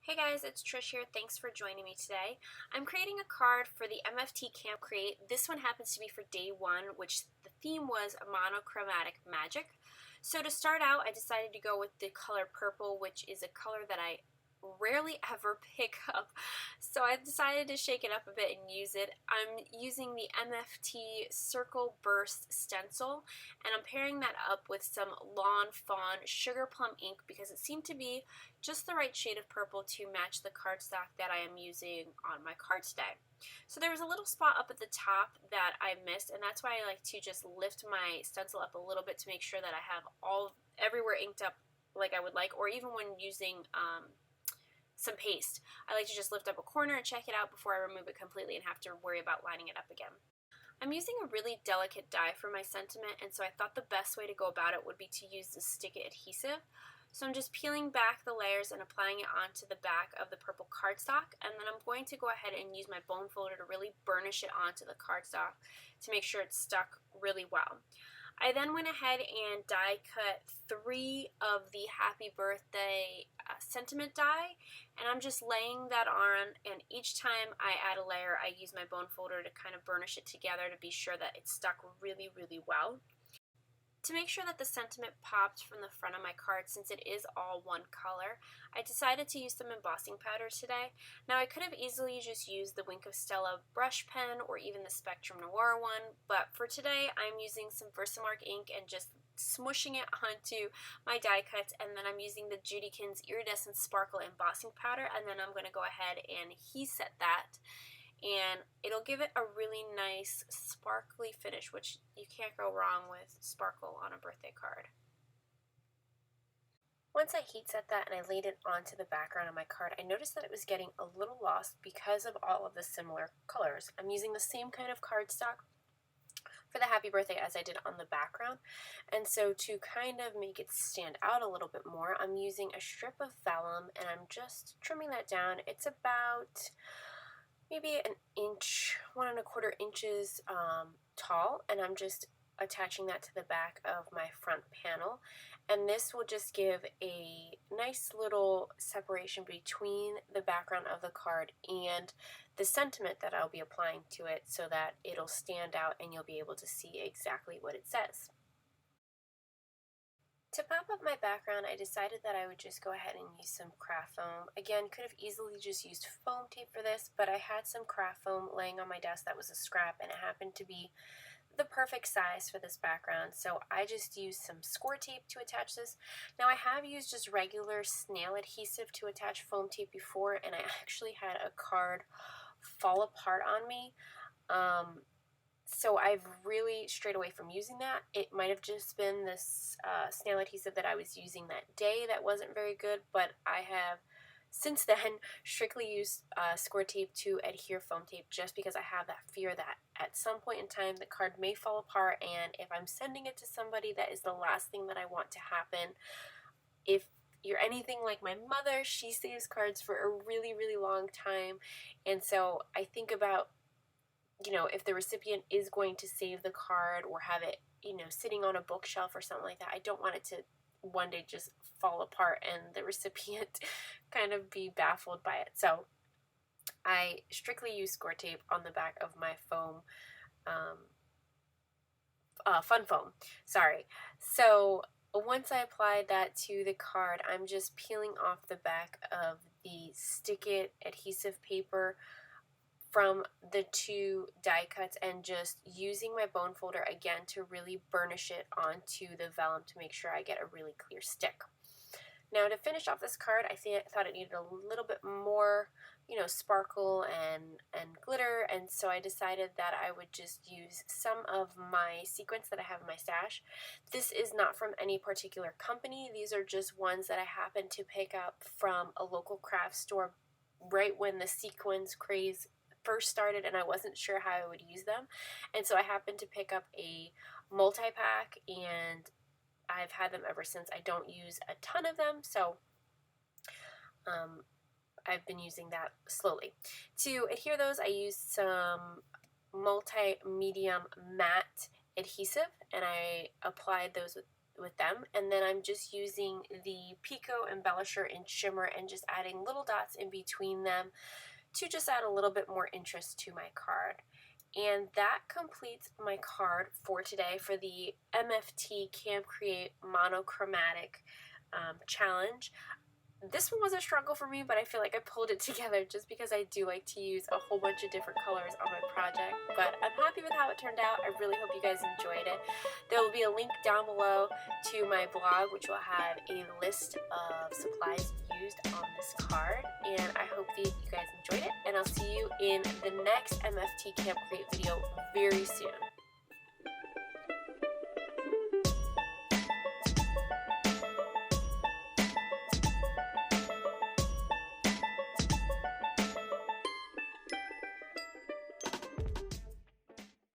Hey guys, it's Trish here. Thanks for joining me today. I'm creating a card for the MFT Camp Create. This one happens to be for day one, which the theme was Monochromatic Magic. So to start out, I decided to go with the color purple, which is a color that I rarely ever pick up. So I decided to shake it up a bit and use it. I'm using the MFT Circle Burst stencil, and I'm pairing that up with some Lawn Fawn Sugar Plum ink because it seemed to be just the right shade of purple to match the cardstock that I am using on my card today. So there was a little spot up at the top that I missed, and that's why I like to just lift my stencil up a little bit to make sure that I have everywhere inked up like I would like, or even when using some paste, I like to just lift up a corner and check it out before I remove it completely and have to worry about lining it up again. I'm using a really delicate die for my sentiment, and so I thought the best way to go about it would be to use the Stick It adhesive. So I'm just peeling back the layers and applying it onto the back of the purple cardstock, and then I'm going to go ahead and use my bone folder to really burnish it onto the cardstock to make sure it's stuck really well. I then went ahead and die cut 3 of the Happy Birthday sentiment die, and I'm just laying that on, and each time I add a layer I use my bone folder to kind of burnish it together to be sure that it's stuck really, really well. To make sure that the sentiment popped from the front of my card, since it is all one color, I decided to use some embossing powder today. Now I could have easily just used the Wink of Stella brush pen or even the Spectrum Noir one, but for today I'm using some Versamark ink and just smushing it onto my die cuts, and then I'm using the Judykins Iridescent Sparkle embossing powder, and then I'm going to go ahead and heat set that, and it'll give it a really nice sparkly finish, which you can't go wrong with sparkle on a birthday card. Once I heat set that and I laid it onto the background of my card, I noticed that it was getting a little lost because of all of the similar colors. I'm using the same kind of cardstock for the happy birthday as I did on the background, and so to kind of make it stand out a little bit more, I'm using a strip of vellum and I'm just trimming that down. It's about maybe an inch, 1¼ inches tall, and I'm just attaching that to the back of my front panel, and this will just give a nice little separation between the background of the card and the sentiment that I'll be applying to it so that it'll stand out and you'll be able to see exactly what it says. To pop up my background, I decided that I would just go ahead and use some craft foam. Again, could have easily just used foam tape for this, but I had some craft foam laying on my desk that was a scrap, and it happened to be the perfect size for this background, so I just used some score tape to attach this. Now I have used just regular snail adhesive to attach foam tape before, and I actually had a card fall apart on me. So I've really strayed away from using that. It might have just been this snail adhesive that I was using that day that wasn't very good, but I have since then strictly used score tape to adhere foam tape, just because I have that fear that at some point in time the card may fall apart, and if I'm sending it to somebody, that is the last thing that I want to happen. If you're anything like my mother, she saves cards for a really, really long time, and so I think about, if the recipient is going to save the card or have it, sitting on a bookshelf or something like that, I don't want it to one day just fall apart and the recipient kind of be baffled by it. So I strictly use score tape on the back of my foam, fun foam, sorry. So once I applied that to the card, I'm just peeling off the back of the Stick It adhesive paper from the 2 die cuts and just using my bone folder again to really burnish it onto the vellum to make sure I get a really clear stick. Now to finish off this card, I thought it needed a little bit more, sparkle and glitter, and so I decided that I would just use some of my sequins that I have in my stash. This is not from any particular company. These are just ones that I happened to pick up from a local craft store right when the sequins craze first started, and I wasn't sure how I would use them, and so I happened to pick up a multi-pack, and I've had them ever since. I don't use a ton of them, so I've been using that slowly. To adhere those, I used some multi-medium matte adhesive, and I applied those with with them. And then I'm just using the Pico Embellisher in Shimmer and just adding little dots in between them to just add a little bit more interest to my card. And that completes my card for today for the MFT Camp Create Monochromatic challenge. This one was a struggle for me, but I feel like I pulled it together just because I do like to use a whole bunch of different colors on my project. But I'm happy with how it turned out. I really hope you guys enjoyed it. There will be a link down below to my blog, which will have a list of supplies used on this card. And I hope that you guys enjoyed it. And I'll see you in the next MFT Camp Create video very soon.